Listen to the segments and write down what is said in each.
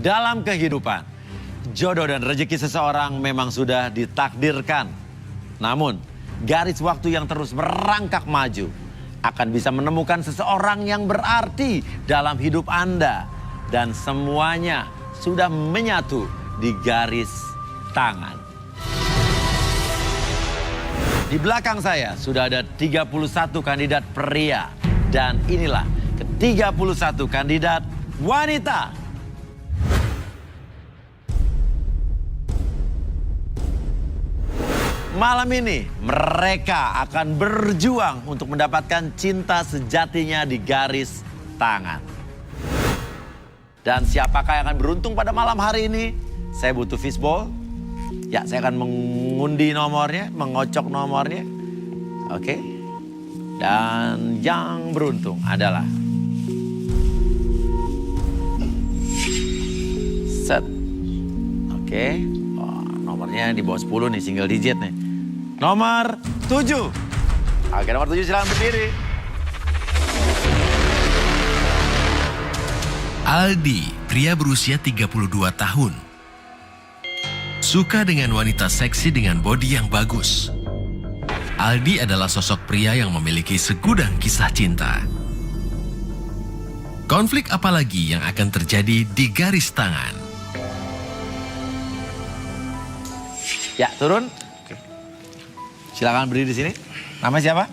Dalam kehidupan, jodoh dan rezeki seseorang memang sudah ditakdirkan. Namun, garis waktu yang terus merangkak maju akan bisa menemukan seseorang yang berarti dalam hidup Anda. Dan semuanya sudah menyatu di garis tangan. Di belakang saya sudah ada 31 kandidat pria. Dan inilah ke-31 kandidat wanita. Malam ini mereka akan berjuang untuk mendapatkan cinta sejatinya di garis tangan. Dan siapakah yang akan beruntung pada malam hari ini? Saya butuh fishball. Ya, saya akan mengundi nomornya, mengocok nomornya. Oke. Dan yang beruntung adalah set. Oke. Oh, nomornya di bawah 10 nih, single digit nih. Nomor 7. Oke, nomor 7 silakan berdiri. Aldi, pria berusia 32 tahun. Suka dengan wanita seksi dengan bodi yang bagus. Aldi adalah sosok pria yang memiliki segudang kisah cinta. Konflik apalagi yang akan terjadi di garis tangan? Ya, turun. Oke. Silakan berdiri di sini. Nama siapa?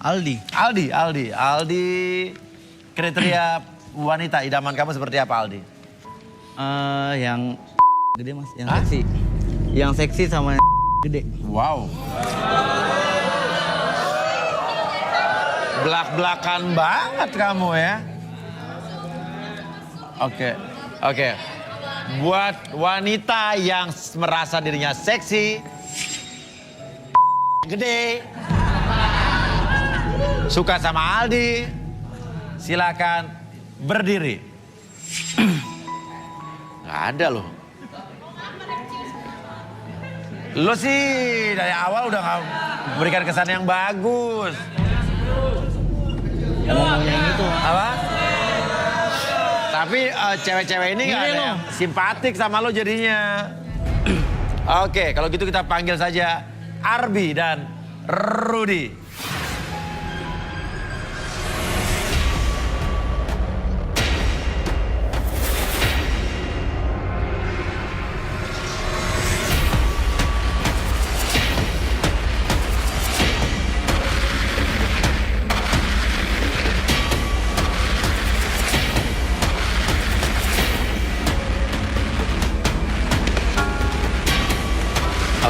Aldi. Aldi. Kriteria wanita idaman kamu seperti apa, Aldi? Yang gede mas, yang seksi. Yang seksi sama gede. Wow. Belak-belakan banget kamu ya. Oke. Buat wanita yang merasa dirinya seksi, gede, suka sama Aldi, silakan berdiri. Gak ada loh. Lo sih dari awal udah gak memberikan kesan yang bagus. Emang maunya yang itu. Apa? Tapi cewek-cewek ini gak ada yang simpatik sama lo jadinya. Oke, kalau gitu kita panggil saja Arbi dan Rudy.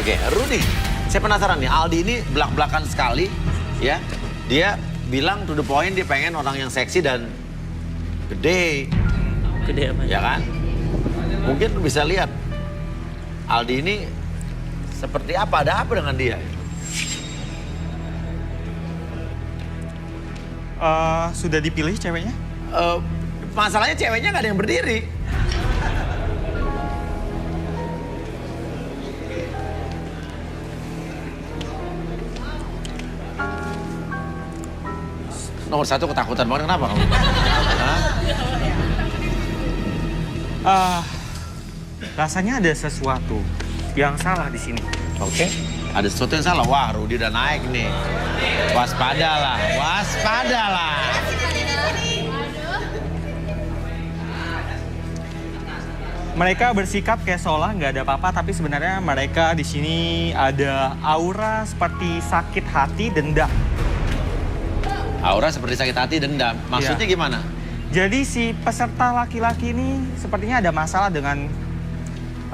Oke, Rudy, saya penasaran nih, Aldi ini belak-belakan sekali, ya. Dia bilang to the point dia pengen orang yang seksi dan gede. Gede apa? Ya kan? Mungkin bisa lihat, Aldi ini seperti apa, ada apa dengan dia? Sudah dipilih ceweknya? Masalahnya ceweknya nggak ada yang berdiri. Nomor 1 ketakutan banget, kenapa kamu? Rasanya ada sesuatu yang salah di sini. Oke. Ada sesuatu yang salah. Wah, Rudy udah naik nih. Waspadalah. Mereka bersikap kayak seolah nggak ada apa-apa, tapi sebenarnya mereka di sini ada aura seperti sakit hati, dendam. Aura seperti sakit hati, dendam. Maksudnya gimana? Jadi si peserta laki-laki ini sepertinya ada masalah dengan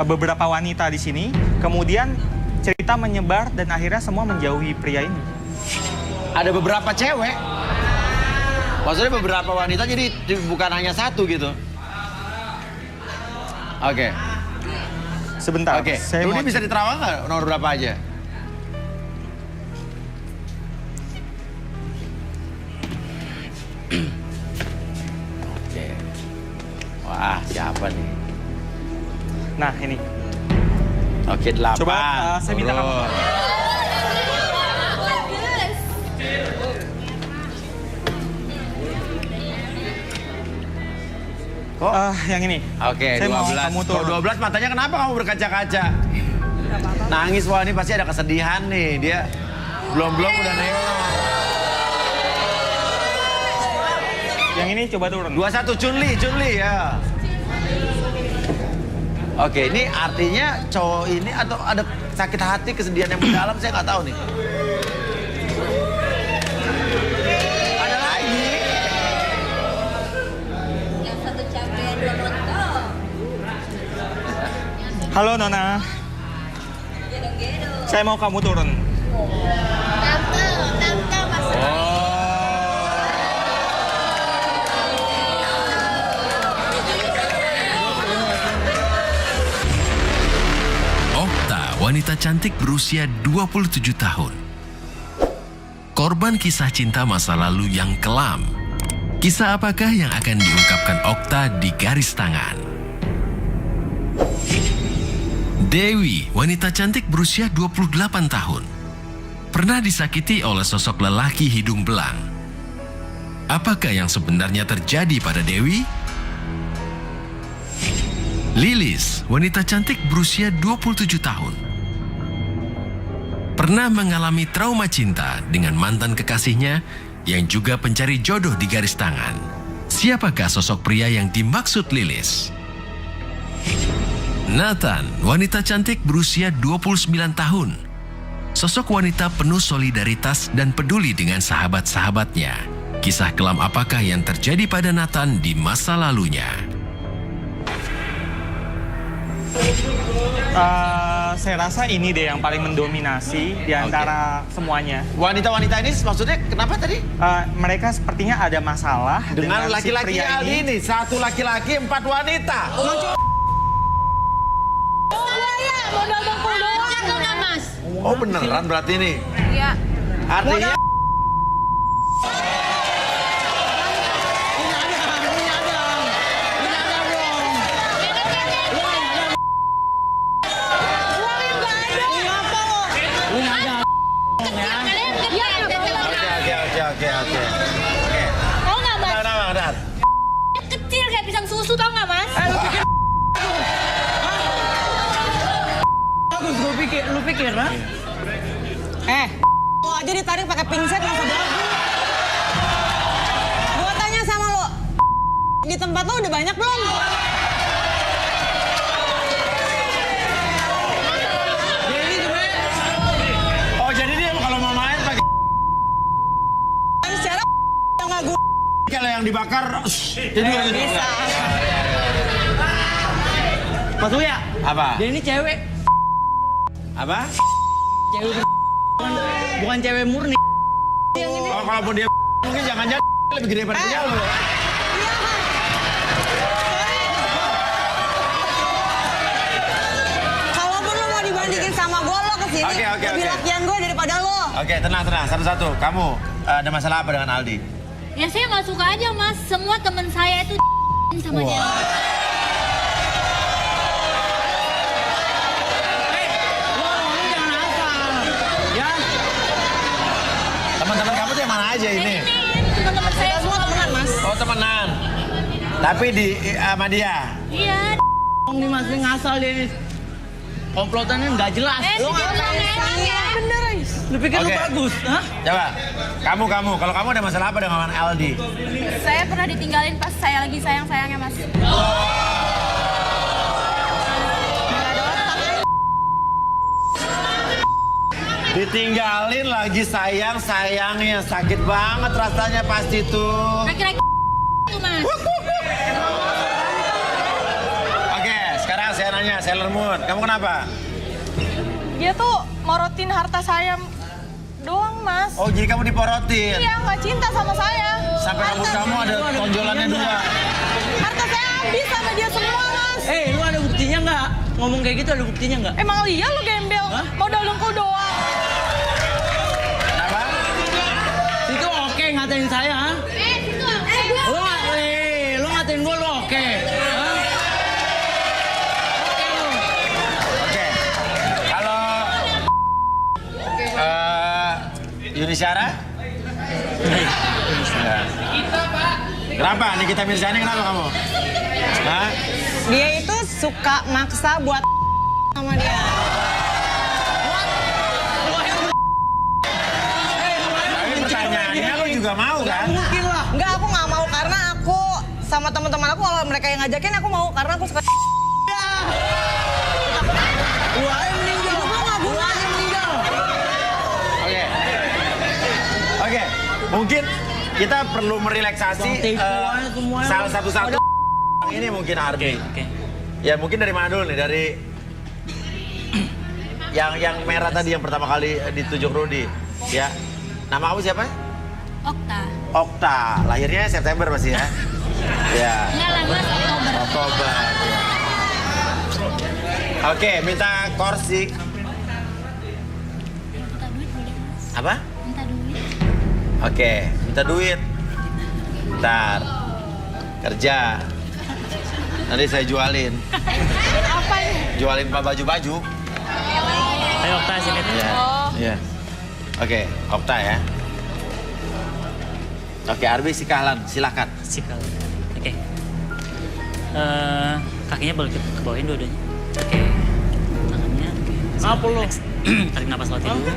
beberapa wanita di sini. Kemudian cerita menyebar dan akhirnya semua menjauhi pria ini. Ada beberapa cewek. Maksudnya beberapa wanita, jadi bukan hanya satu gitu. Oke. Sebentar. Oke. Saya Rudy mau bisa diterawang nggak nomor berapa aja? Oke. Wah, siapa nih? Nah, ini. Oke, 8. Coba, saya minta kamu. Turun. Kok Yang ini. Oke, Saya mau 12. kamu Kalau turun. 12 matanya kenapa kamu berkaca-kaca? Nangis, wah ini pasti ada kesedihan nih. Dia belum-belum udah nengok. Yang ini coba turun. 21 Chunli ya. Oke, ini artinya cowok ini atau ada sakit hati, kesedihan yang mendalam, saya nggak tahu nih. Ada lagi. Yang satu capek, dua mentok. Halo Nona, Gedong-gedong. saya mau kamu turun. Tante Mas. Okta, wanita cantik berusia 27 tahun. Korban kisah cinta masa lalu yang kelam. Kisah apakah yang akan diungkapkan Okta di Garis Tangan? Dewi, wanita cantik berusia 28 tahun. Pernah disakiti oleh sosok lelaki hidung belang. Apakah yang sebenarnya terjadi pada Dewi? Lilis, wanita cantik berusia 27 tahun. Pernah mengalami trauma cinta dengan mantan kekasihnya yang juga pencari jodoh di Garis Tangan. Siapakah sosok pria yang dimaksud Lilis? Nathan, wanita cantik berusia 29 tahun. Sosok wanita penuh solidaritas dan peduli dengan sahabat-sahabatnya. Kisah kelam apakah yang terjadi pada Nathan di masa lalunya? Saya rasa ini deh yang paling mendominasi di antara semuanya. Wanita-wanita ini maksudnya kenapa tadi? Mereka sepertinya ada masalah Dengan si laki-laki pria Aldi ini, satu laki-laki, 4 wanita. Saya modal bengkul doang enggak, Mas? Oh beneran berarti ini? Iya. Artinya Oke. Mau nggak, Mas? Kenapa, Dad? Kecil kayak pisang susu, tau nggak, Mas? Bagus, lu pikir, ha? Lo aja ditarik pakai pingset masa bagus. Gua tanya sama lo, di tempat lo udah banyak belum? Oh jadi dia kalau mau main pakai Kan secara nggak gue kalau yang dibakar, jadi bisa. Mas Uya, Apa? dia ini cewek. Apa? Cewek bukan cewek murni. Oh kalaupun dia mungkin jangan-jangan lebih gede daripada dia loh. Kalaupun lo mau dibandingin sama gue, lo kesini Oke. lebih lakian gue daripada lo. Oke tenang, satu-satu. Kamu ada masalah apa dengan Aldi? Ya saya nggak suka aja, Mas. Semua teman saya itu sama dia. Jangan asal. Ya, Teman-teman kamu tuh yang mana aja ini? Teman-teman saya Kita semua temenan, Mas. Oh temenan. Tapi di sama dia. Iya. nih Mas, ini ngasal dia ini. Komplotannya nggak jelas. Lu nggak ya? Bener, Lu pikir lu Oke. bagus, hah? Coba, kamu. Kalau kamu ada masalah apa dengan Aldi? Saya pernah ditinggalin pas saya lagi sayang-sayangnya, Mas. Ditinggalin lagi sayangnya, sakit banget rasanya pasti tuh. Laki-laki tuh, Mas. Oke, sekarang saya nanya, Sailor Moon, kamu kenapa? Dia tuh morotin harta saya doang, Mas. Oh, jadi kamu diporotin. Iya, nggak cinta sama saya. Sampai rambut kamu ada tonjolannya dua. Harta saya habis sama dia semua, Mas. Lu ada buktinya nggak? Ngomong kayak gitu ada buktinya nggak? Emang iya lu gembel, Hah? modal dengkul doang. Kenapa? Itu oke ngatain saya, ha? Lu ngatain gua lu oke. Hah? Oke lu. Oke. Kalau Yuni Syara? Kenapa? Nikita Mirzani kenapa kamu? Hah? Dia itu suka maksa buat sama dia. Tapi pertanyaannya lu juga mau kan? Mungkin lah. Enggak, aku nggak mau karena aku sama teman-teman aku kalau mereka yang ngajakin aku mau karena aku suka. Oke, mungkin kita perlu merelaksasi salah satu-satu ini mungkin Arbi. Ya mungkin dari mana dulu nih? Dari yang merah tadi yang pertama kali ditunjuk Rudy. Ya, nama kamu siapa? Okta. Okta, lahirnya September masih ya? Ya. Enggak lah mas, Oktober. Oktober. Ya. Oke, minta kursi. Minta duit boleh mas? Apa? Minta duit. Oke, minta duit. Bentar. Kerja. Nanti saya jualin. Apa ini? Jualin baju-baju. Ayo Okta sini. Iya. Iya. Oke, Okta ya. Oke, Arbi si Kahlan, silakan. Sikal. Oke. Kakinya boleh ke bawahin dua-duanya. Oke. Tangannya. Apa lo? Tarik napas latih dulu.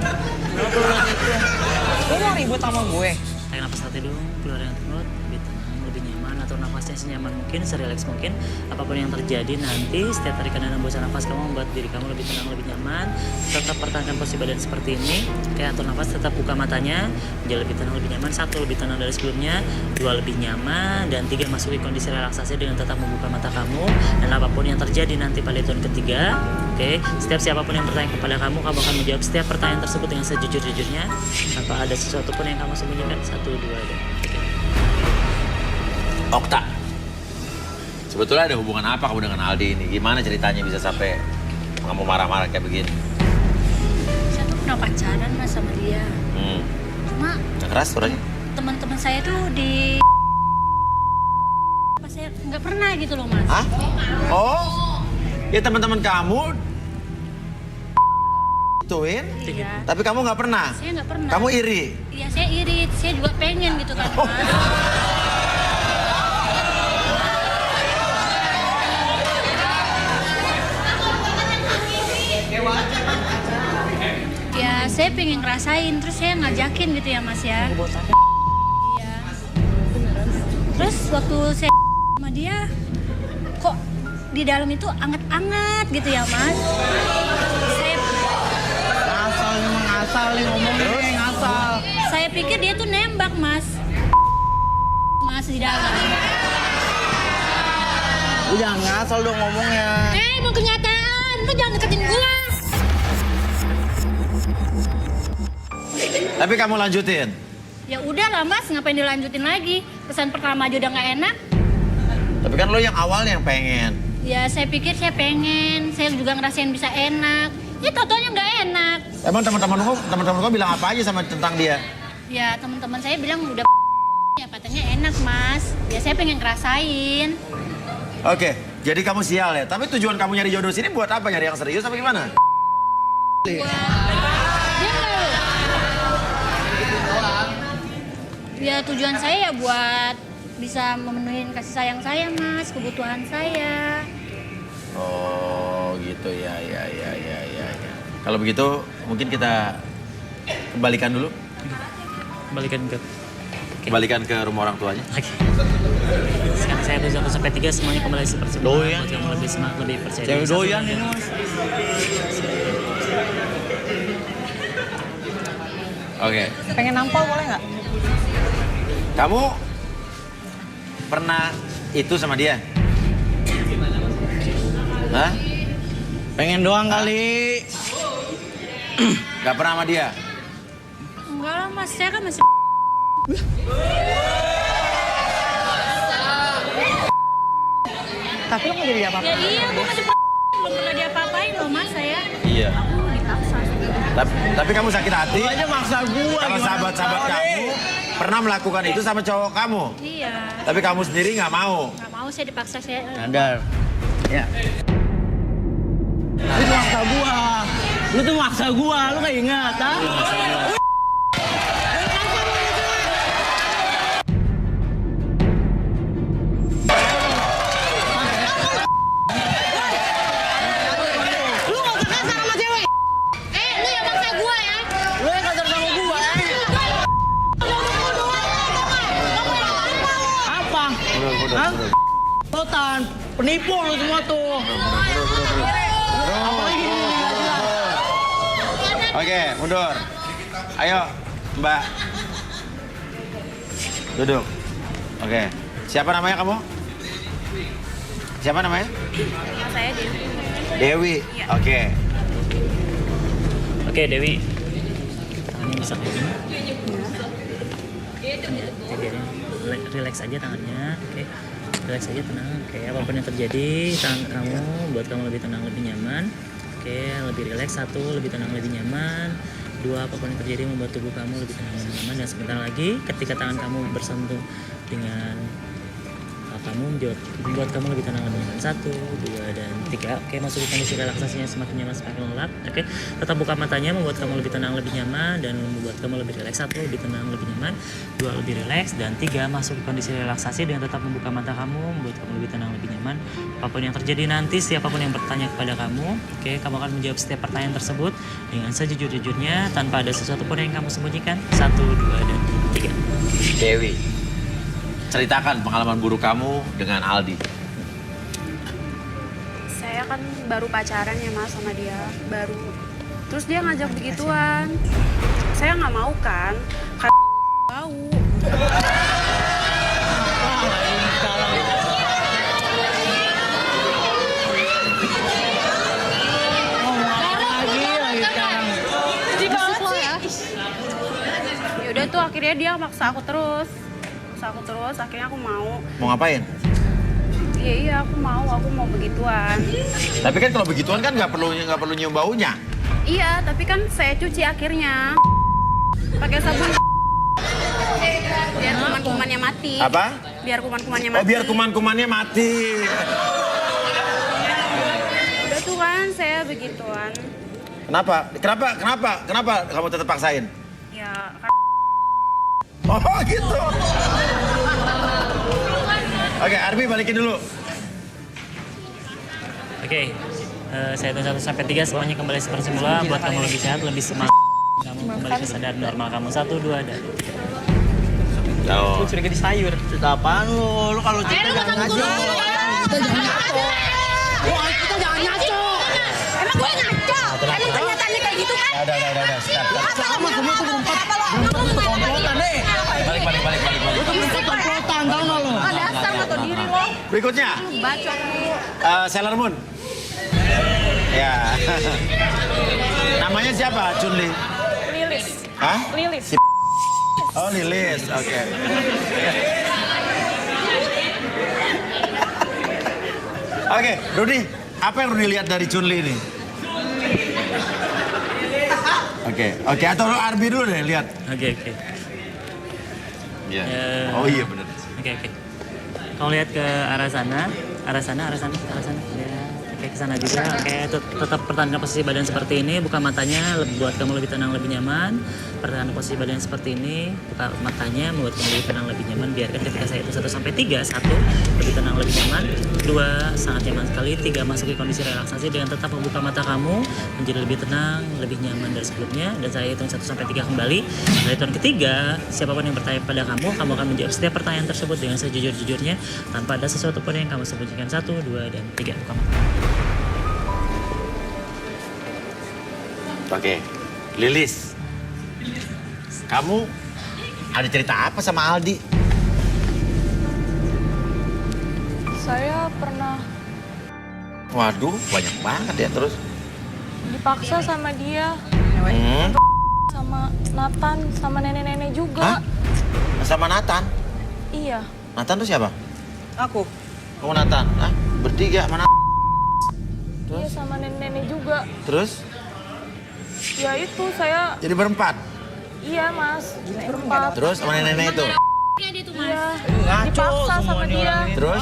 Lu mau ribut sama gue? Tarik napas latih dulu. Keluarin yang perut. Lebih tenang, lebih nyaman. Atur nafasnya senyaman mungkin, serelax mungkin. Apapun yang terjadi nanti, setiap tarikan dan hembusan nafas kamu membuat diri kamu lebih tenang, lebih nyaman. Tetap pertahankan posisi badan seperti ini. Oke, atur nafas, tetap buka matanya. Menjadi lebih tenang, lebih nyaman. 1, lebih tenang dari sebelumnya. 2, lebih nyaman. Dan 3, masuki kondisi relaksasi dengan tetap membuka mata kamu. Dan apapun yang terjadi nanti pada hitungan ketiga, oke, setiap siapapun yang bertanya kepada kamu akan menjawab setiap pertanyaan tersebut dengan sejujur-jujurnya. Tanpa ada sesuatu pun yang kamu sembunyikan. 1, 2, dan oke. Okta. Sebetulnya ada hubungan apa kamu dengan Aldi ini? Gimana ceritanya bisa sampai kamu marah-marah kayak begini? Saya tuh pernah pacaran mas sama dia. Cuma Yang keras suaranya? teman-teman saya tuh di... Apa saya nggak pernah gitu loh mas. Hah? Oh? Ya teman-teman kamu ituin, Iya. tapi kamu nggak pernah. Saya nggak pernah. Kamu iri. Iya saya iri, saya juga pengen gitu kan Oh. mas. Ya saya pengen ngerasain, terus saya ngajakin gitu ya mas ya. Iya. Terus waktu saya sama dia, kok di dalam itu anget-anget gitu ya mas. Saya Ngasal memang ngasal nih ngomongnya ngasal. Saya pikir dia tuh nembak, Mas. Mas di dalam. Lu jangan ngasal dong ngomongnya. Emang kenyataan, lu jangan deketin gua. Tapi kamu lanjutin. Ya udah lah, Mas, ngapain dilanjutin lagi? Pesan pertama aja udah nggak enak. Tapi kan lo yang awalnya yang pengen. Ya saya pikir saya pengen, saya juga ngerasain bisa enak. Ya tau-taunya nggak enak. Emang teman-teman kau bilang apa aja sama tentang dia? Ya teman-teman saya bilang udah ya katanya enak, Mas. Ya saya pengen ngerasain. Oke, jadi kamu sial ya. Tapi tujuan kamu nyari jodoh sini buat apa? Nyari yang serius apa gimana? Dia nggak. Ya tujuan saya ya buat bisa memenuhi kasih sayang saya, Mas, kebutuhan saya. Oh, gitu ya. Kalau begitu mungkin kita kembalikan dulu. Kembalikan ke rumah orang tuanya. Oke. Sekarang saya tuh 1 sampai 3 semuanya kembali seperti semula. Doyan. Buat yang lebih semangat, lebih percaya Cewek diri. doyan ini mas. Oke. Pengen nampol boleh nggak? Kamu pernah itu sama dia? Hah? Pengen doang kali. Gak pernah sama dia? Enggak lah, Mas, saya kan masih... Tapi lo mau jadi apa? Ya iya, gue masih belum pernah diapa-apain loh, Mas, saya. Iya. Aku dipaksa. Tapi kamu sakit hati Lu aja maksa gua. kalau gimana? sahabat-sahabat Tahu kamu deh. pernah melakukan itu sama cowok kamu. Iya. Tapi kamu sendiri nggak mau. Nggak mau saya dipaksa saya. Sadar. Ya. Lu tuh maksa gua. Lu gak ingat, ah? Penipu lu semua tuh. Oke, mundur. Ayo, Mbak. Duduk. Oke. Siapa namanya kamu? Siapa namanya? Saya Dewi. Dewi. Oke. Oke, Dewi. Tangannya bisa kayak gini. Oke, biarin. Relax aja tangannya. Oke. Relax aja, tenang. Oke, apapun yang terjadi, tangan kamu buat kamu lebih tenang, lebih nyaman. Oke, lebih relax. 1, lebih tenang, lebih nyaman. 2, apapun yang terjadi membuat tubuh kamu lebih tenang, lebih nyaman. Dan sebentar lagi, ketika tangan kamu bersentuh dengan kamu membuat kamu lebih tenang, lebih nyaman. 1, 2, dan 3. Oke, masuk ke kondisi relaksasinya semakin nyaman, semakin lelap. Oke, tetap buka matanya membuat kamu lebih tenang, lebih nyaman, dan membuat kamu lebih rileks. 1, lebih tenang, lebih nyaman. 2, lebih rileks. Dan 3, masuk ke kondisi relaksasi dengan tetap membuka mata kamu membuat kamu lebih tenang, lebih nyaman. Apapun yang terjadi nanti, siapapun yang bertanya kepada kamu, oke, kamu akan menjawab setiap pertanyaan tersebut dengan sejujur-jujurnya tanpa ada sesuatu pun yang kamu sembunyikan. 1, 2, dan 3. Dewi. Ceritakan pengalaman buruk kamu dengan Aldi. Saya kan baru pacaran ya Mas sama dia, baru. Terus dia ngajak begituan. Saya nggak mau kan, bau. Yaudah tuh akhirnya dia maksa aku terus. Akhirnya aku mau. Mau ngapain? Iya, aku mau begituan. Tapi kan kalau begituan kan nggak perlu nyium baunya. Iya, tapi kan saya cuci akhirnya pakai sabun. Biar kuman-kumannya mati. Apa? Biar kuman-kumannya mati. Oh, biar kuman-kumannya mati. Udah tuh kan saya begituan. Kenapa kamu tetap paksain? Ya, Oh gitu. Oke, Arbi balikin dulu. Oke, saya hitung 1 sampai 3 semuanya kembali seperti semula buat kamu lebih sehat, lebih semangat. Kamu kembali kesadaran normal kamu. 1, 2, dan Oh. Curiga di sayur. Cerita apaan lu? Lu kalau cerita jangan ngaco. Kita jangan ngaco. Wah, kita jangan ngaco. emang gue ngaco. Emang kenyataannya kayak gitu kan? Udah, stop. Sama semua tuh berempat komplotan deh. Balik. Lu tuh berempat komplotan, tau gak lu? Dasar atau diri lo. Berikutnya, Bacot lu. Sailor Moon. Ya. Namanya siapa? Chunli. Lilis. Hah? Lilis. Oh, Lilis. Oke. Oke, Rudy. Apa yang Rudy lihat dari Chunli ini? Oke. Atau lu Arbi dulu deh, lihat. Oke. Iya. Ya. Oh iya benar. Oke. Kamu lihat ke arah sana. Ya, oke, ke sana juga. Oke, tetap pertahankan posisi badan seperti ini. Buka matanya, buat kamu lebih tenang, lebih nyaman. Pertahankan posisi badan seperti ini. Buka matanya, membuat kamu lebih tenang, lebih nyaman. Biarkan ketika saya hitung 1 sampai 3. 1, lebih tenang, lebih nyaman. 2, sangat nyaman sekali. 3, masuki kondisi relaksasi dengan tetap membuka mata kamu menjadi lebih tenang, lebih nyaman dari sebelumnya. Dan saya hitung 1 sampai 3 kembali. Dari hitungan ketiga, siapapun yang bertanya pada kamu akan menjawab setiap pertanyaan tersebut dengan sejujur-jujurnya tanpa ada sesuatu pun yang kamu sembunyikan. 1, 2, dan 3. Buka mata. Oke. Lilis. Kamu ada cerita apa sama Aldi? Saya pernah Waduh, banyak banget ya terus. dipaksa sama dia, sama Nathan, sama nenek-nenek juga. Hah? Sama Nathan? Iya. Nathan tuh siapa? Aku. Kamu Nathan? Hah? Bertiga mana? Iya sama nenek-nenek juga. Terus? Ya itu saya, Jadi berempat? iya Mas, berempat. Terus sama nenek-nenek itu? Iya. Dipaksa sama dia. Terus?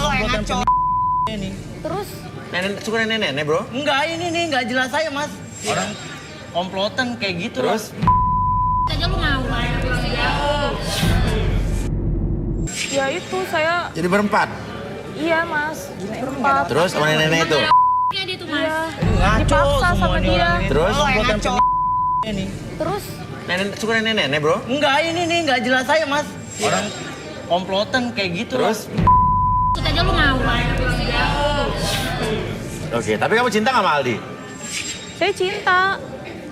Terus Nenek, suka nenek-nenek bro? Enggak, ini nih enggak jelas saya, Mas. Orang komplotan kayak gitu. Terus? Aja lu mau. ya itu saya, Jadi berempat? iya Mas, berempat. Terus sama nenek-nenek itu? Iya. Ngaco Dipaksa semua sama ini dia. orang ini. Terus? Komplotan ini. Terus Nenek, suka nenek-nenek bro? Enggak, ini nih enggak jelas saya, Mas. Orang komplotan kayak gitu. Terus? Aja lu mau. Oke, tapi kamu cinta nggak sama Aldi? Saya cinta.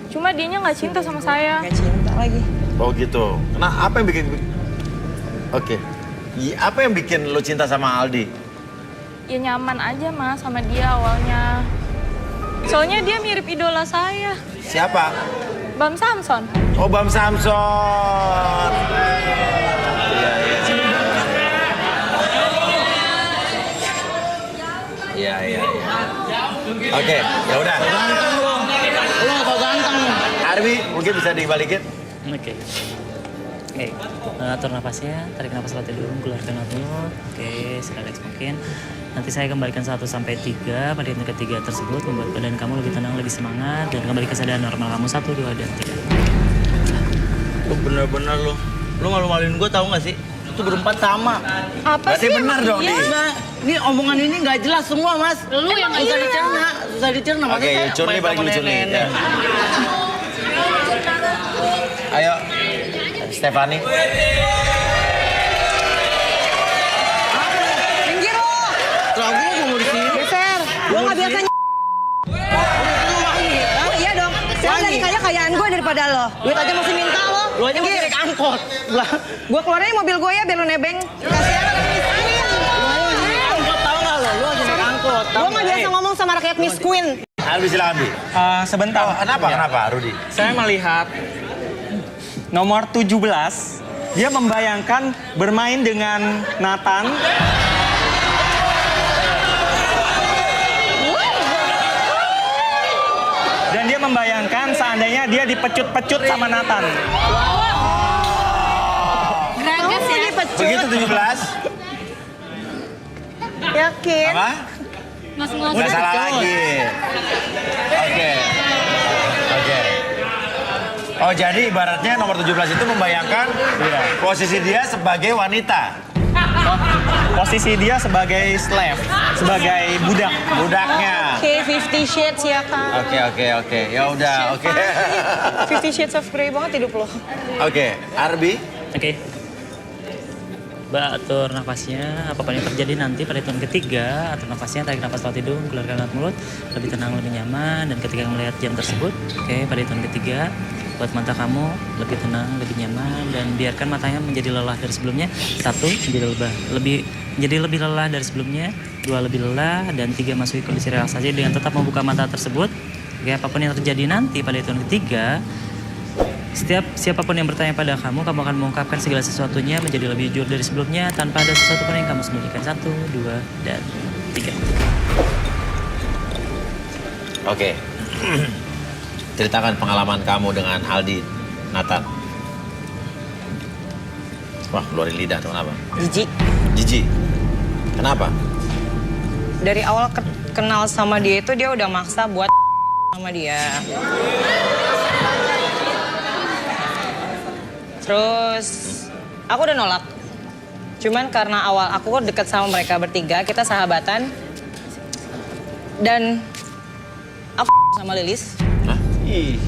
Cuma dianya nggak cinta sama saya. Gak cinta lagi. Oh gitu. Apa yang bikin... Oke. Apa yang bikin lo cinta sama Aldi? Ya nyaman aja mas sama dia awalnya. Soalnya dia mirip idola saya. Siapa? Bam Samson. Oh, Bam Samson. Iya, iya. Iya, iya, iya. Oke, ya udah. Lo kok ganteng. Arbi, mungkin bisa dibalikin? Oke. Oke, atur nafasnya, tarik nafas latih dulu, keluarkan mulut. Oke, serelax mungkin. Nanti saya kembalikan 1 sampai 3. Pada hitungan ketiga tersebut membuat badan kamu lebih tenang, lebih semangat, dan kembali kesadaran normal kamu 1, 2, dan 3. Lu bener-bener lu. Lu malu-maluin gue tahu gak sih? Itu berempat sama. Apa Berarti sih? benar dong, Iya. Di. Nah, ini omongan ini nggak jelas semua, Mas. Lu yang nggak susah jelas. dicerna, susah dicerna. Oke, Makanya saya Curni main balik sama dulu, Curni. nenek. Ya. Ayo, Stefani. Minggir lo. Lah gue mau di sini. Geser. Lo nggak biasa Oh iya dong. Saya dari kaya-kayaan gue daripada lo. Duit aja masih minta lo. Lu aja mau naik angkot. Lah, Gue keluarin mobil gue ya biar lo nebeng. Kasihan orang miskin. angkot tahu nggak lo? Lu aja naik angkot. Gue nggak biasa ngomong sama rakyat miskin. Arbi, silakan, Bi. Sebentar. Oh, kenapa, Rudi? Saya melihat nomor 17, dia membayangkan bermain dengan Nathan. Dan dia membayangkan seandainya dia dipecut-pecut sama Nathan. Geragas ya. Begitu 17? Yakin? Apa? Ngos-ngos. Nggak salah lagi. Oke. Oke. Oh, jadi ibaratnya nomor 17 itu membayangkan posisi dia sebagai wanita. Posisi dia sebagai slave, sebagai budak. Budaknya. Oke, 50 Shades ya kan. Oke. Ya udah, oke. 50 Shades of Grey banget hidup lo. Oke, Arbi. Oke. Mbak, atur nafasnya. Apapun yang terjadi nanti pada hitungan ketiga, atur nafasnya, tarik nafas lewat hidung, keluarkan lewat mulut, lebih tenang, lebih nyaman. Dan ketika melihat jam tersebut, oke, pada hitungan ketiga, buat mata kamu lebih tenang, lebih nyaman, dan biarkan matanya menjadi lelah dari sebelumnya. 1, menjadi lebih lelah dari sebelumnya. 2, lebih lelah, dan 3, masuki kondisi relaksasi dengan tetap membuka mata tersebut. Oke, apapun yang terjadi nanti pada hitungan ketiga, siapapun yang bertanya pada kamu akan mengungkapkan segala sesuatunya menjadi lebih jujur dari sebelumnya tanpa ada sesuatu pun yang kamu sembunyikan. 1, 2, dan 3. Oke. Ceritakan pengalaman kamu dengan Aldi, Nathan. Wah, keluarin lidah tuh kenapa? Jijik. Jijik. Kenapa? Dari awal kenal sama dia itu dia udah maksa buat sama dia. Terus aku udah nolak. Cuman karena awal aku deket sama mereka bertiga, kita sahabatan. Dan aku sama Lilis. Hah? Ih,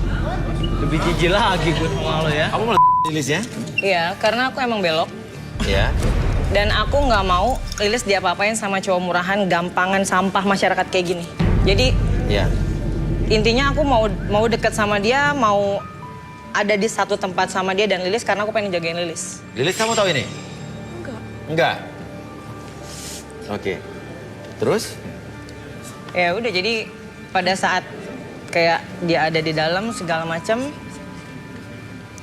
lebih jijik lagi gue sama lo ya. Kamu mau Lilis ya? Iya, karena aku emang belok. Ya. Dan aku nggak mau Lilis diapa-apain sama cowok murahan, gampangan, sampah masyarakat kayak gini. Jadi Ya. intinya aku mau deket sama dia, mau ada di satu tempat sama dia dan Lilis karena aku pengen jagain Lilis. Lilis, kamu tahu ini? Enggak. Oke. Terus? Ya udah, jadi pada saat kayak dia ada di dalam segala macam,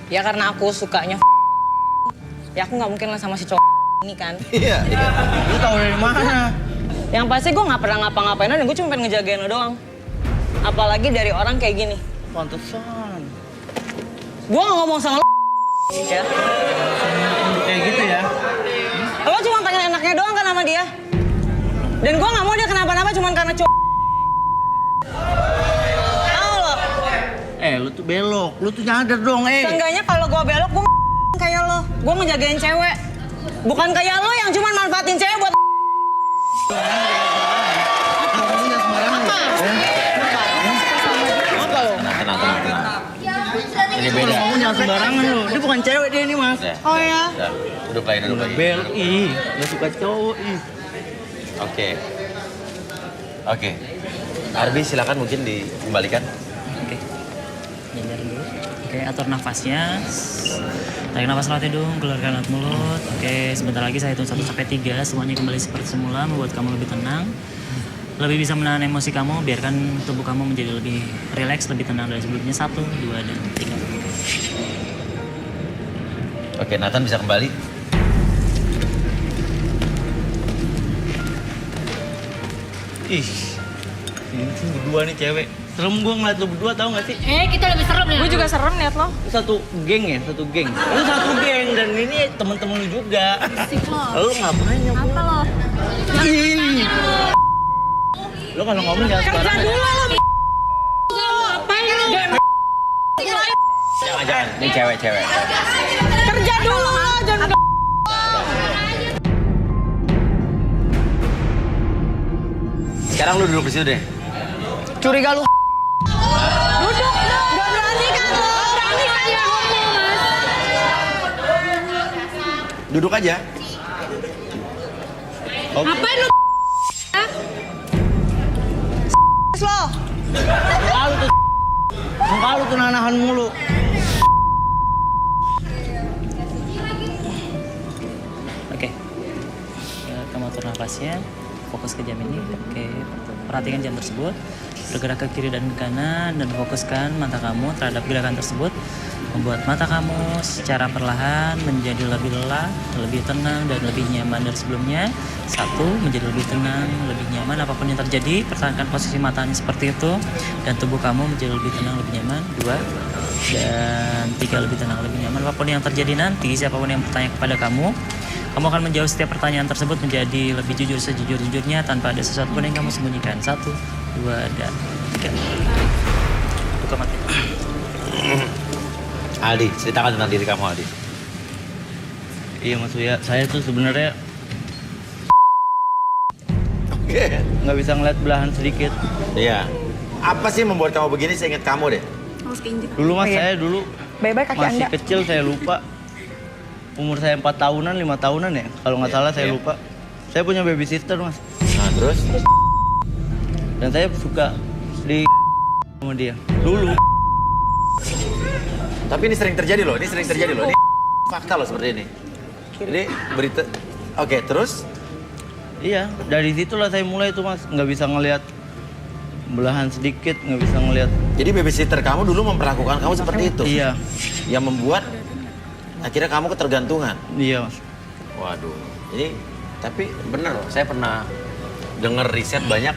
ya karena aku sukanya ya aku nggak mungkin lah sama si cowok ini kan. Iya. Lu tahu dari mana? Yang pasti gue nggak pernah ngapa-ngapain dan gue cuma pengen ngejagain lo doang. Apalagi dari orang kayak gini. Pantesan. Gue nggak ngomong sama lo ya. Kayak gitu ya. Lo cuma pengen enaknya doang kan sama dia. Dan gue nggak mau dia kenapa-napa cuma karena cowok. Tahu lo? Lu tuh belok. Lu tuh nyadar dong, Seenggaknya kalau gue belok, gue kayak lo. Gue ngejagain cewek. Bukan kayak lo yang cuma manfaatin cewek buat Tenang. Ini beda. Kamu jangan sembarangan lu. Dia bukan cewek dia ini, Mas. Udah, Oh ya? udah. Duduk lagi. Belok, gak suka cowok, Oke. Arbi silakan mungkin dikembalikan. Oke. Jajar dulu. Oke, atur nafasnya. Tarik nafas lewat hidung, keluarkan lewat mulut. Oke, sebentar lagi saya hitung 1 sampai 3. Semuanya kembali seperti semula, membuat kamu lebih tenang. Lebih bisa menahan emosi kamu, biarkan tubuh kamu menjadi lebih rileks, lebih tenang dari sebelumnya. 1, 2, dan 3. Oke, Nathan bisa kembali. Ih, ini tuh berdua nih cewek. Serem gue ngeliat lu berdua, tau gak sih? Kita lebih serem ya. Gue juga serem liat lo. Lu satu geng ya, satu geng. Lu satu geng dan ini temen-temen lu juga. Sik lo. Lu ngapain ya? Apa lo? Ih. Lu kalau ngomong jangan sekarang. Jangan, ini cewek-cewek. Kerja dulu lo, jangan Sekarang lu duduk di situ deh. Curiga lu. duduk. Gak berani kan lo? Berani kan ya? Duduk aja. Ngapain lo? Lo. Muka lu tuh nahan mulu. Oke. Ya, kamu atur nafasnya. Fokus ke jam ini. Oke. Perhatikan jam tersebut. Bergerak ke kiri dan ke kanan. Dan fokuskan mata kamu terhadap gerakan tersebut. Membuat mata kamu secara perlahan menjadi lebih lelah, lebih tenang, dan lebih nyaman dari sebelumnya. 1, menjadi lebih tenang, lebih nyaman. Apapun yang terjadi, pertahankan posisi matanya seperti itu. Dan tubuh kamu menjadi lebih tenang, lebih nyaman. 2, dan 3, lebih tenang, lebih nyaman. Apapun yang terjadi nanti, siapapun yang bertanya kepada kamu akan menjawab setiap pertanyaan tersebut menjadi lebih jujur sejujur-jujurnya tanpa ada sesuatu pun yang kamu sembunyikan. 1, 2, dan 3. Buka mata. Aldi, ceritakan tentang diri kamu, Aldi. Iya Mas Uya, saya tuh sebenarnya Oke. nggak bisa ngeliat belahan sedikit. Iya. Apa sih yang membuat kamu begini? Saya ingat kamu deh. Dulu Mas, saya dulu Bye-bye kaki masih Anda. kecil, saya lupa. Umur saya 4 tahunan, 5 tahunan ya. Kalau nggak salah saya lupa. Saya punya babysitter Mas. Nah, terus? Dan saya suka di sama dia. Dulu. Tapi ini sering terjadi loh, ini fakta loh seperti ini. Jadi berita. Oke, terus? Iya, dari situlah saya mulai tuh Mas. Nggak bisa ngelihat belahan sedikit, nggak bisa ngelihat. Jadi babysitter kamu dulu memperlakukan kamu seperti itu? Iya. Yang membuat akhirnya kamu ketergantungan? Iya Mas. Waduh, ini tapi bener loh, saya pernah dengar riset banyak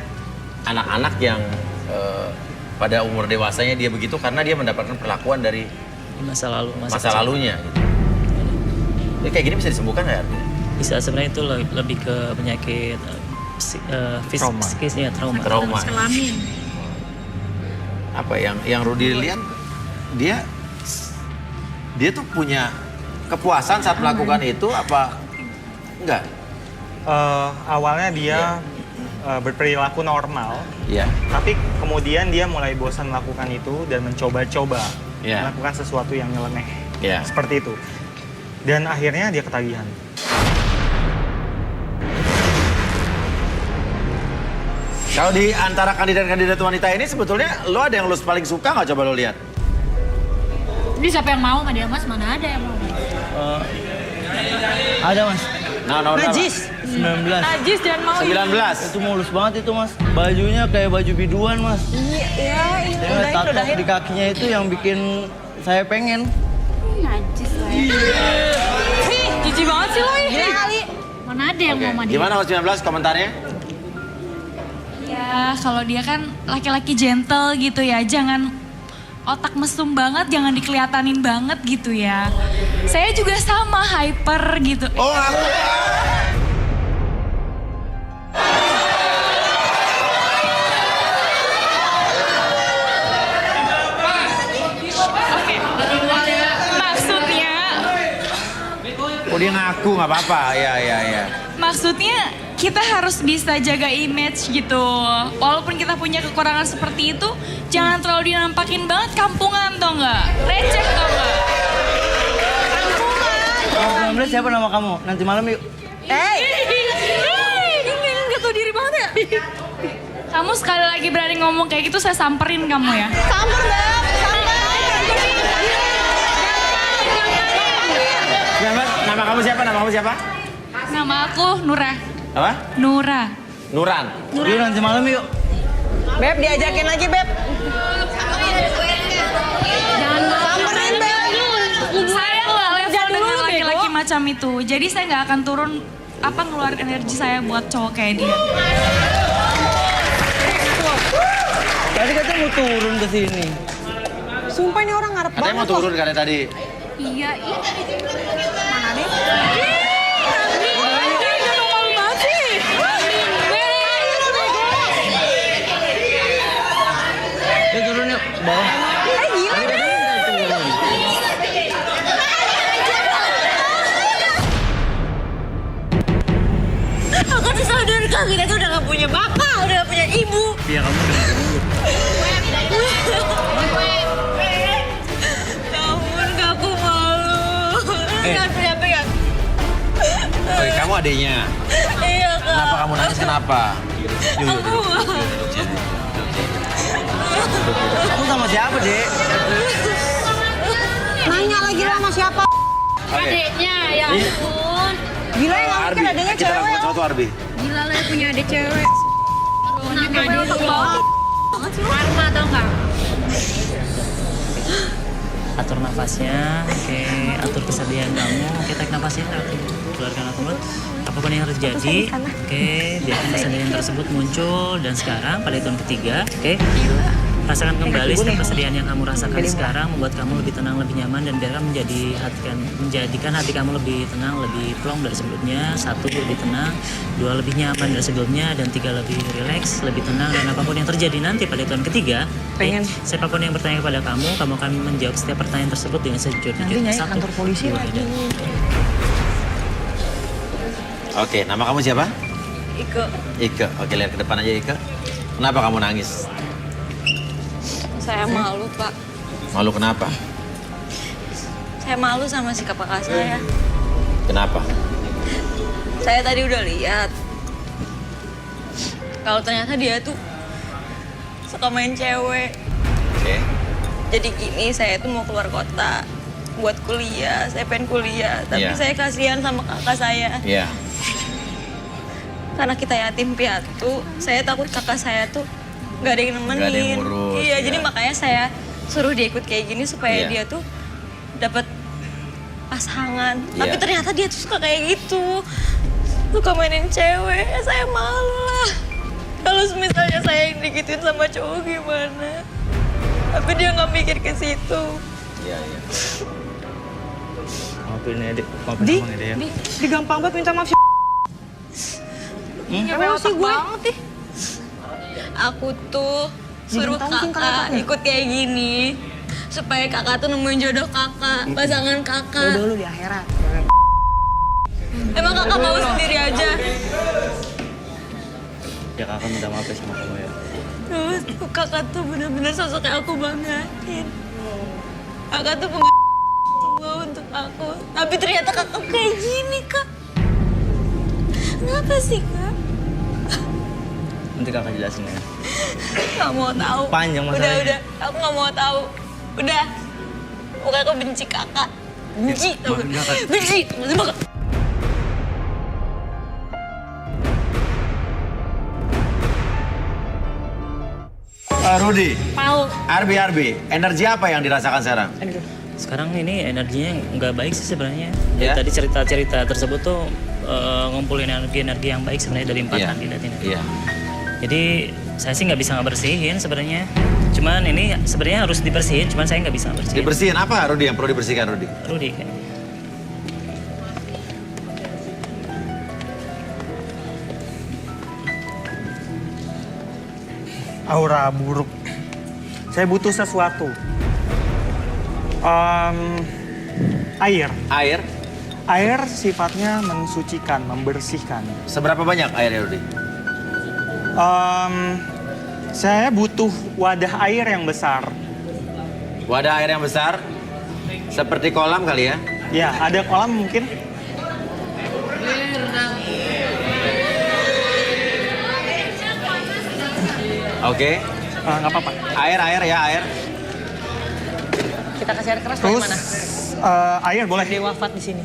anak-anak yang pada umur dewasanya dia begitu karena dia mendapatkan perlakuan dari Masa lalu, masa lalunya. Gitu. Ini kayak gini bisa disembuhkan nggak? Bisa, sebenarnya itu lebih ke penyakit Trauma. psikis, ya, trauma. Kelamin. Apa yang Rudi lihat, dia tuh punya kepuasan saat melakukan itu apa enggak? Awalnya dia berperilaku normal, Iya. tapi kemudian dia mulai bosan melakukan itu dan mencoba-coba Iya. melakukan sesuatu yang nyeleneh. Iya. Seperti itu. Dan akhirnya dia ketagihan. Kalau di antara kandidat-kandidat wanita ini sebetulnya lo ada yang lo paling suka nggak, coba lo lihat? Ini siapa yang mau sama dia, Mas? Mana ada yang mau? Ada Mas. Nah, Najis. 19. Najis jangan mau. 19. Itu mulus banget itu Mas. Bajunya kayak baju biduan Mas. Iya. Saya ngeliat tato di kakinya itu yang bikin saya pengen. Najis lah ya. Ih, jijik banget sih lo. Gila kali. Mana ada yang Oke, mau sama dia? gimana Mas 19 komentarnya? Ya, kalau dia kan laki-laki gentle gitu ya, jangan otak mesum banget, jangan dikelihatanin banget gitu ya. Saya juga sama, hyper gitu. Oh, aku. Maksudnya, Oh, dia ngaku nggak apa-apa. Ya. maksudnya kita harus bisa jaga image gitu. Walaupun kita punya kekurangan seperti itu, jangan terlalu dinampakin banget kampungan, tau nggak? Receh, tau nggak? Kampungan. 19 siapa nama kamu? Nanti malam yuk. Ini gak tau diri banget ya? Kamu sekali lagi berani ngomong kayak gitu, saya samperin kamu ya. Samper, Beb. Siapa? Nama kamu siapa? Nama kamu siapa? Nama aku Nura. Apa? Nura. Nuran. Yuk nanti malam yuk. Beb, diajakin lagi, Beb. Samperin, Beb. Saya nggak level dengan laki-laki macam itu. Jadi saya nggak akan turun ngeluarin energi saya buat cowok kayak dia. Tadi katanya mau turun ke sini. Sumpah ini orang ngarep Katanya banget mau turun katanya tadi. Iya, iya. Mana deh? Yuk turun yuk, bawah. Gila deh. Aku tuh sadar kalau kita tuh udah gak punya bapak, udah gak punya ibu. Iya kamu dengar dulu. Ya ampun, gak aku malu. Jangan pegang-pegang. Oke, kamu adiknya. Iya, Kak. Kenapa kamu nangis? Kenapa? Aku mau. Kamu sama siapa, Dek? Nanya lagi lah sama siapa? Adiknya, ya ampun. Gila ya, nggak mungkin adanya Kita cewek. lakukan satu Arbi. Gila lah punya adik cewek. Kenapa dia lu? Karma tau gak? Atur nafasnya, oke, atur kesedihan kamu, oke, tarik nafasnya, oke, keluarkan nafas mulut. Apapun yang terjadi, oke, biarkan kesedihan tersebut muncul. Dan sekarang pada hitungan ketiga, oke, rasakan kembali setiap kesedihan yang kamu rasakan sekarang membuat kamu lebih tenang, lebih nyaman, dan biarkan menjadikan hati kamu lebih tenang, lebih plong dari sebelumnya. 1, lebih tenang, 2, lebih nyaman dari sebelumnya, dan 3, lebih rileks, lebih tenang. Dan apapun yang terjadi nanti pada hitungan ketiga, siapapun yang bertanya kepada kamu akan menjawab setiap pertanyaan tersebut dengan sejujur-jujurnya. 1, kantor polisi 2, lagi. dan Oke, nama kamu siapa? Iko. Ike. Oke, lihat ke depan aja Ike. Kenapa kamu nangis? Saya malu, Pak. Malu kenapa? Saya malu sama sikap kakak saya. Kenapa? Saya tadi udah lihat. Kalau ternyata dia tuh suka main cewek. Oke. Jadi gini, saya tuh mau keluar kota buat kuliah. Saya pengen kuliah, tapi Iya. saya kasihan sama kakak saya. Iya. Karena kita yatim piatu, saya takut kakak saya tuh gak ada yang nemenin. Nggak ada yang ngurus, Iya, ya. jadi makanya saya suruh dia ikut kayak gini supaya Iya. dia tuh dapat pasangan. Iya. Tapi ternyata dia tuh suka kayak gitu. Suka mainin cewek, saya malu lah. Kalau misalnya saya yang digituin sama cowok gimana? Tapi dia nggak mikir ke situ. Iya, iya. Maafin ya, Dek. Maafin Di, Abang ya, Dek, ya. di gampang banget minta maaf. Emang sih gue banget deh. Aku tuh suruh kakak ikut kayak gini supaya kakak tuh nemuin jodoh kakak, pasangan kakak. Dulu di akhirat. Emang kakak mau sendiri aja. Ya kakak minta maaf ya sama kamu ya. Terus kakak tuh bener-bener sosok yang aku banggain. Kakak tuh semua untuk aku. Tapi ternyata kakak kayak gini, Kak. Kenapa sih, Kak? Nanti kakak jelasin ya. Gak mau tahu. Panjang masalahnya. Udah. Aku gak mau tahu. Udah. Pokoknya aku benci kakak. Benci, tau gak? maafin kakak. Benci. Sumpah, Kak. Rudi, Paul. Arbi, energi apa yang dirasakan sekarang? sekarang ini energinya nggak baik sih sebenarnya. Ya? Tadi cerita-cerita tersebut tuh ngumpulin energi yang baik sebenarnya dari 4 Iya. kandidat ini. Iya. Jadi saya sih nggak bisa ngebersihin sebenarnya. Cuman ini sebenarnya harus dibersihin, cuman saya nggak bisa bersihin. Dibersihin apa Rudi yang perlu dibersihkan Rudi? Rudi kayaknya. Aura buruk. Saya butuh sesuatu. Air. Air. Air sifatnya mensucikan, membersihkan. Seberapa banyak airnya Rudi? Saya butuh wadah air yang besar. Wadah air yang besar? Seperti kolam kali ya? Ya, ada kolam mungkin. Oke. Nggak apa-apa. Air ya, air. Kita kasih air keras Terus bagaimana? air boleh. Dia wafat di sini.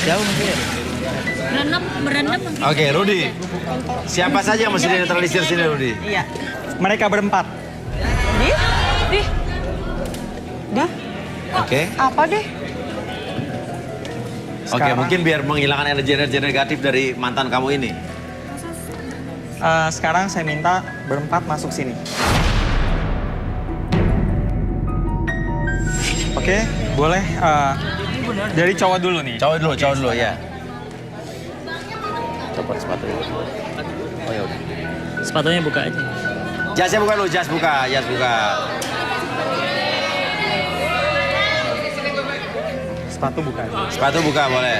Jauh mungkin. Berendam. Oke, Rudi. Siapa saja yang mesti dinetralisir sini, Rudi? Iya. Mereka berempat. Oke. Apa deh? Oke, Sekarang- mungkin biar menghilangkan energi-energi negatif dari mantan kamu ini. Sekarang saya minta berempat masuk sini. Oke, boleh. Dari cowok dulu nih. Cowok dulu ya. Copot sepatu. Oh ya udah. Sepatunya buka aja. Jasnya buka dulu, jas buka. Sepatu buka. Sepatu buka boleh.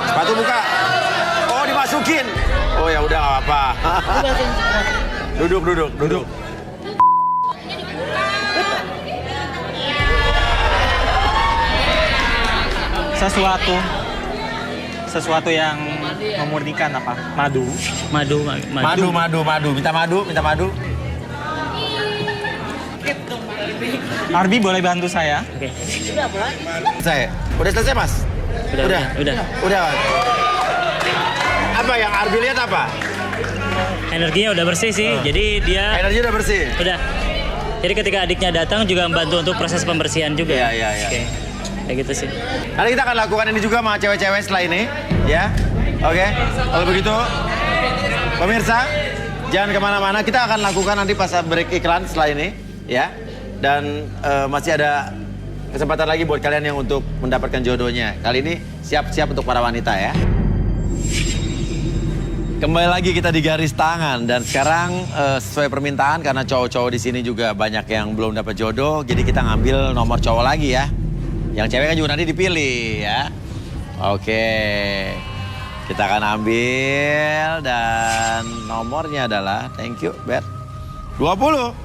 Sepatu buka. Oh, dimasukin. Oh ya udah nggak apa-apa. Duduk. Sesuatu yang memurnikan apa? Madu. Madu. Minta madu. Arbi boleh bantu saya? Oke. Saya. Udah selesai, Mas? Udah. Udah. Apa yang Arbi lihat apa? Energinya udah bersih sih. Jadi dia Energi udah bersih. udah. Jadi ketika adiknya datang juga membantu untuk proses pembersihan juga. Iya. Oke. Kayak gitu sih. Nanti kita akan lakukan ini juga sama cewek-cewek setelah ini, ya. Oke. Kalau begitu, pemirsa, jangan kemana-mana. Kita akan lakukan nanti pas break iklan setelah ini, ya. Dan masih ada kesempatan lagi buat kalian yang untuk mendapatkan jodohnya. Kali ini siap-siap untuk para wanita, ya. Kembali lagi kita di garis tangan dan sekarang sesuai permintaan karena cowok-cowok di sini juga banyak yang belum dapat jodoh, jadi kita ngambil nomor cowok lagi ya. Yang cewek kan juga nanti dipilih ya. Oke. Kita akan ambil dan nomornya adalah, thank you, Bet. 20.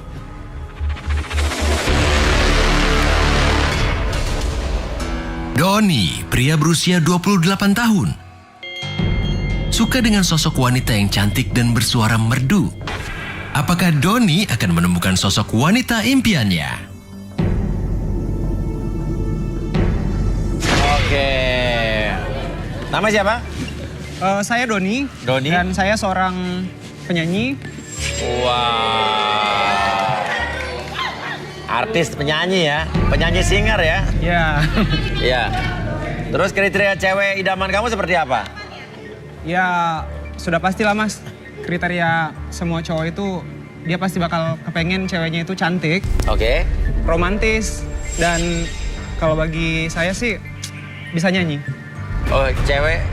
Doni, pria berusia 28 tahun. Suka dengan sosok wanita yang cantik dan bersuara merdu. Apakah Doni akan menemukan sosok wanita impiannya? Oke. Nama siapa? Saya Doni. Doni. Dan saya seorang penyanyi. Wow. Artis penyanyi ya, penyanyi singer ya. Ya. Iya. Terus kriteria cewek idaman kamu seperti apa? Ya, sudah pastilah Mas. Kriteria semua cowok itu, dia pasti bakal kepengen ceweknya itu cantik, Oke. romantis, dan kalau bagi saya sih bisa nyanyi. Oh, cewek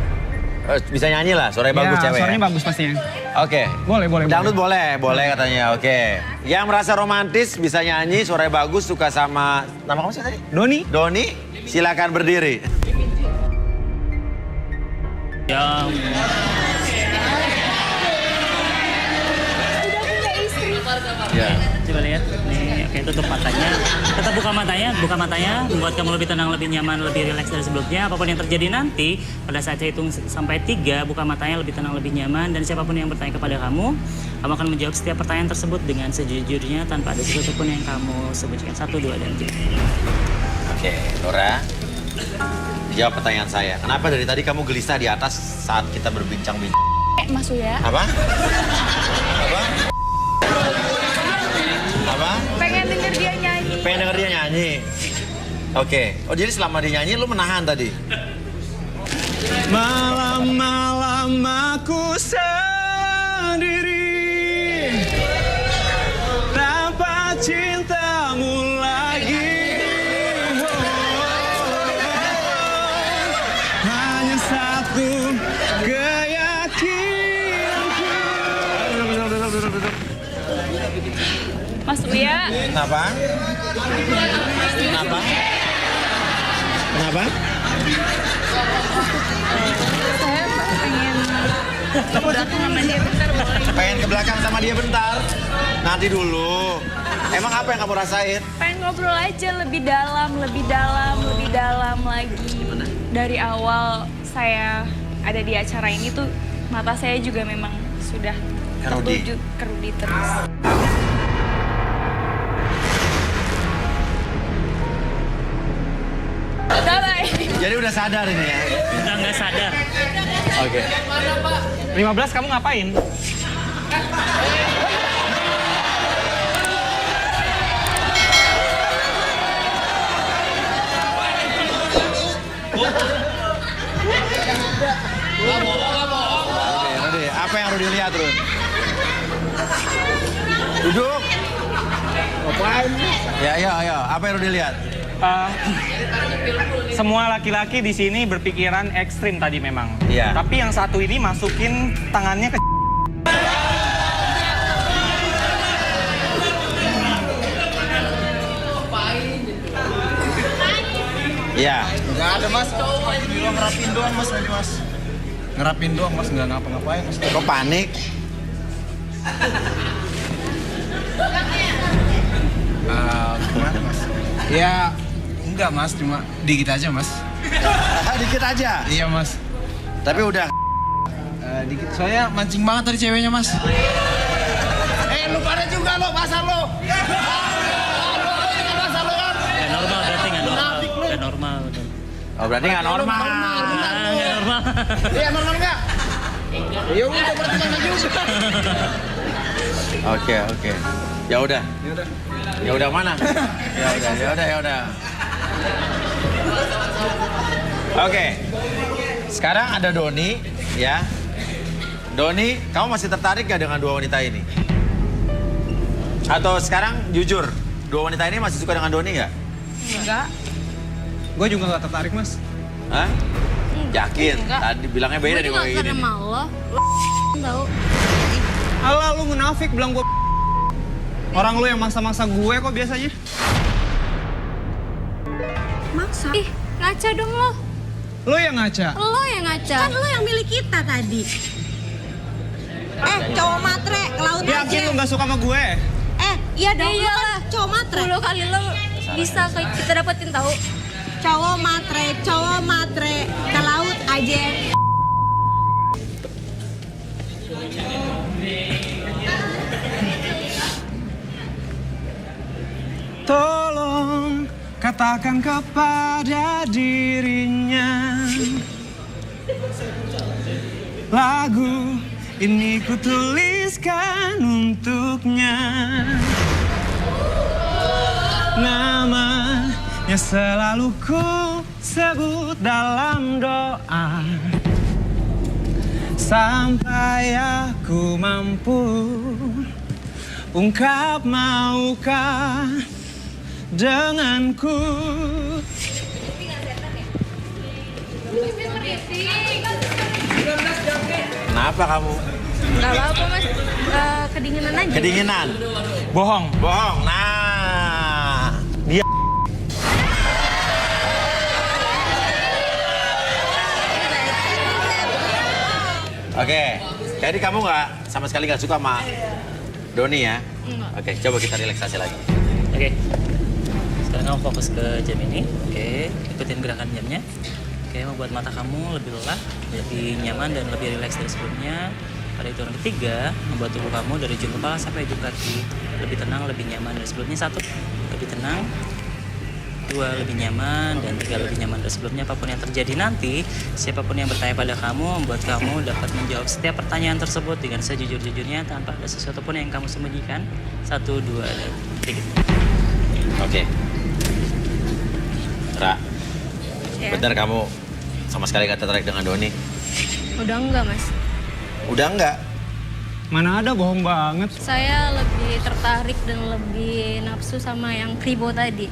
bisa nyanyi lah, suaranya bagus cewek. Suaranya Ya? bagus pastinya. Oke. Boleh. Dangdut boleh katanya. Oke. Yang merasa romantis bisa nyanyi, suaranya bagus, suka sama nama kamu siapa tadi? Doni, silakan berdiri. Ya. Ya. Coba lihat. Nih, oke, tutup matanya. Tetap buka matanya, membuat kamu lebih tenang, lebih nyaman, lebih rileks dari sebelumnya. Apapun yang terjadi nanti, pada saat saya hitung sampai 3, buka matanya lebih tenang, lebih nyaman. Dan siapapun yang bertanya kepada kamu akan menjawab setiap pertanyaan tersebut dengan sejujurnya tanpa ada sesuatu pun yang kamu sembunyikan. 1, 2, dan 3. Oke, Nora. Jawab pertanyaan saya. Kenapa dari tadi kamu gelisah di atas saat kita berbincang-bincang? Mas Uya. Apa? Pengen denger dia nyanyi. Pengen denger dia nyanyi. Oke. Oh, jadi selama dia nyanyi lu menahan tadi? Malam-malam aku sendiri, tanpa cintamu lagi. Hanya satu keyakinanku. Mas Uya, Kenapa? saya pengen ke belakang sama dia bentar boleh? Pengen ke belakang sama dia bentar. Nanti dulu. Emang apa yang kamu rasain? Pengen ngobrol aja lebih dalam lagi. Gimana? Dari awal saya ada di acara ini tuh mata saya juga memang sudah Kerudi. tertuju ke Rudy terus. Jadi udah sadar ini ya? Udah nggak sadar. Oke. 15 kamu ngapain? Oke, Rudy. Apa yang Rudy lihat, Rud? Duduk. Ngapain? Ya, ayo. Apa yang Rudy lihat? Semua laki-laki di sini berpikiran ekstrim tadi memang. Iya. Tapi yang satu ini masukin tangannya ke Iya. Nggak ada mas, cuma di ruang ngerapin doang mas tadi mas. Ngerapin doang mas, nggak ngapa-ngapain mas. Kok panik? Gimana mas? Ya enggak mas, cuma dikit aja mas. Dikit aja. Iya mas. Tapi udah. Dikit, soalnya mancing banget tadi ceweknya mas. Lu pada juga lo, pasar lo. Nggak normal berarti nggak normal. Nggak normal. Oh, berarti nggak normal. Nggak normal. Iya normal nggak? Ya udah berarti nggak juga. Oke. Ya udah. Ya udah mana? Ya udah. Oke. Sekarang ada Doni, ya. Doni, kamu masih tertarik gak dengan dua wanita ini? Atau sekarang jujur, dua wanita ini masih suka dengan Doni nggak? Enggak. Gue juga nggak tertarik mas. Hah? Yakin? Enggak. Tadi bilangnya beda nih kalau Gue gini. juga karena lo tahu. Alah lu munafik bilang gue. Orang lu yang maksa-maksa gue kok biasanya. Maksa? Ih, ngaca dong lo. Lu yang ngaca. Lo yang ngaca. Kan lo yang milih kita tadi. Cowok matre, ke laut Yakin lu nggak suka sama gue? Iya dong, lu Iyalah. kan cowok matre. 10 kali lo bisa kita dapetin tahu. Cowok matre, ke laut aja. Tolong katakan kepada dirinya, lagu ini kutuliskan untuknya. Namanya selalu ku sebut dalam doa, sampai aku mampu ungkap maukah denganku. Kenapa kamu? Gak apa-apa mas, kedinginan aja. Kedinginan? bohong. Nah. Dia Oke, jadi kamu nggak sama sekali nggak suka sama Doni ya? Enggak. Oke, coba kita relaksasi lagi. Oke. Sekarang kamu fokus ke jam ini. Oke, ikutin gerakan jamnya. Oke, membuat mata kamu lebih lelah, lebih nyaman dan lebih rileks dari sebelumnya. Pada hitungan ketiga, membuat tubuh kamu dari ujung kepala sampai ujung kaki lebih tenang, lebih nyaman dari sebelumnya. 1, lebih tenang. 2, lebih nyaman. Dan 3, lebih nyaman dari sebelumnya. Apapun yang terjadi nanti, siapapun yang bertanya pada kamu, membuat kamu dapat menjawab setiap pertanyaan tersebut dengan sejujur-jujurnya tanpa ada sesuatu pun yang kamu sembunyikan. 1, 2, dan 3. Oke. Ra, Ya. bener kamu sama sekali nggak tertarik dengan Doni? Udah enggak mas. Udah nggak? Mana ada, bohong banget. Saya lebih tertarik dan lebih nafsu sama yang kribo tadi.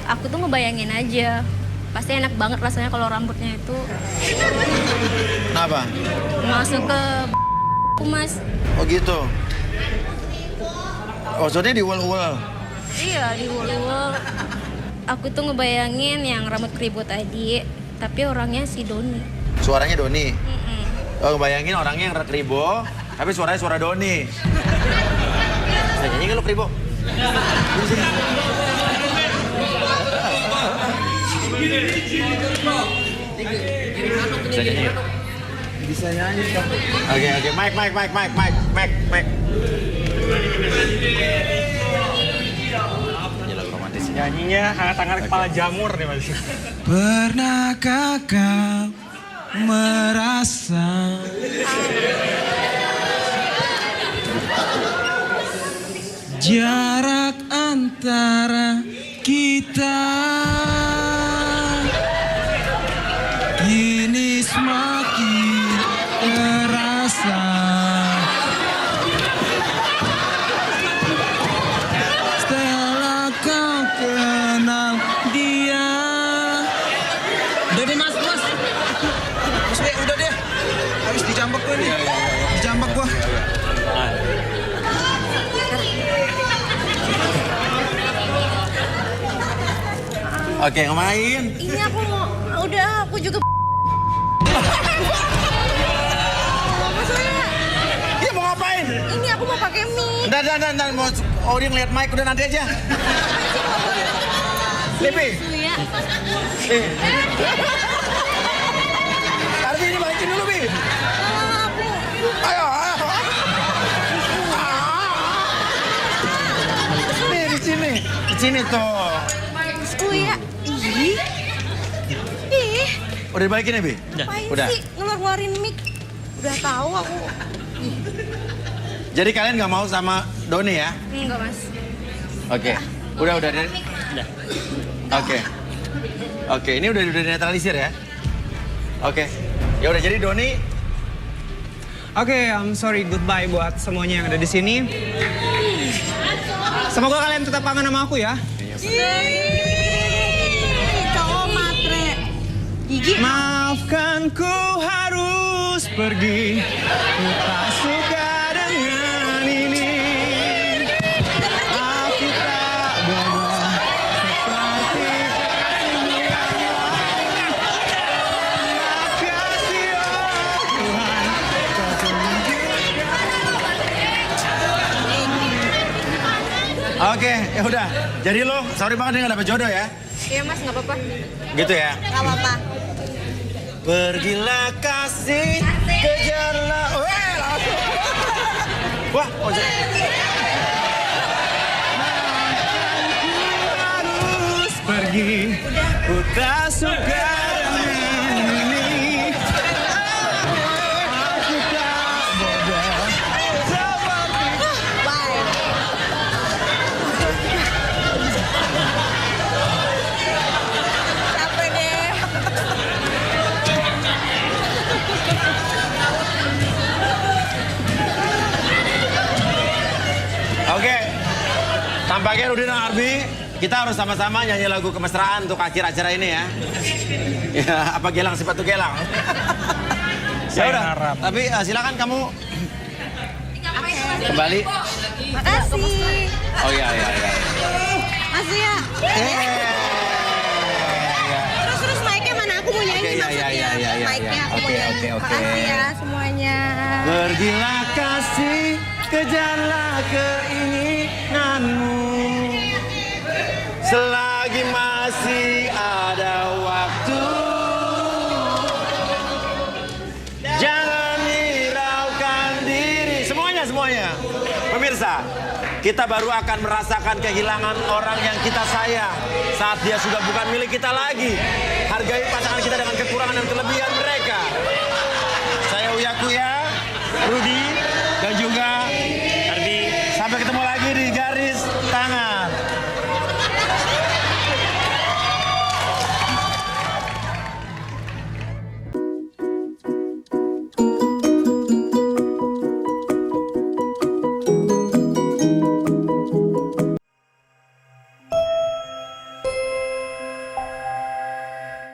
Aku tuh ngebayangin aja. Pasti enak banget rasanya kalau rambutnya itu Kenapa? masuk ke mas. Oh gitu. Oh, maksudnya di ual-ual. Iya, di wul-wul. Aku tuh ngebayangin yang rambut kribo tadi, tapi orangnya si Doni. Suaranya Doni. Oh, bayangin orangnya yang Kribo, tapi suaranya suara Doni. Bisa nyanyi nggak lo Kribo? Bisa nyanyi nggak? Bisa nyanyi. Oke, Mike. Nyanyi lagu romantis. Nyanyinya hangat-hangat kepala jamur nih Mas. Pernahkah kau merasa jarak antara kita kini semakin terasa? Setelah kau kenal dia. Udah deh mas. Mas Be, udah deh. Habis dijambak gue nih. Dijambak gue. Oke, ngapain? Ini aku mau, aku juga. Iya mau ngapain? Ini aku mau pakai mic. Dan mau dia ngeliat Mike udah nanti aja. Lipi. Ya. Arbi ini balikin dulu, Bi. Ayo. Nih di sini tuh. Ya. Ih. Udah dibalikin ya, Bi? Udah. Sih ngeluarin mic. Udah tahu aku. Jadi kalian nggak mau sama Doni ya? Enggak, Mas. Oke. Udah. Oke, ini udah dinetralisir ya? Oke. Ya udah jadi Doni. Oke, I'm sorry goodbye buat semuanya yang ada di sini. Semoga kalian tetap kangen sama aku ya. Cowok matre. Gigi. Maafkan ku harus pergi. Ku tak suka dengan ini. Aku tak bodoh seperti kamu yang lain. Makasih oh Tuhan, kau tunjukkan. Oke, ya udah. Jadi lo, sorry banget dia nggak dapet jodoh ya? Iya Mas, nggak apa-apa. Gitu ya? Nggak apa-apa. Pergilah kasih, kejarlah. Wah, Harus pergi, ku tak suka dengan ini. Aku tak bodoh seperti. Capek deh. Oke, tampaknya Rudin dan Arbi, kita harus sama-sama nyanyi lagu kemesraan untuk akhir acara ini ya. Ya, apa gelang sepatu gelang. Ya udah, tapi silakan kamu kembali. Makasih. Oh iya. Makasih ya. Terus mic-nya mana? Aku mau nyanyi maksudnya. Mic-nya aku mau nyanyi. Makasih ya semuanya. Pergilah kasih, kejarlah keinginanmu. Selagi masih ada waktu, jangan hiraukan diri. Semuanya. Pemirsa, kita baru akan merasakan kehilangan orang yang kita sayang saat dia sudah bukan milik kita lagi. Hargai pasangan kita dengan kekurangan dan kelebihan mereka.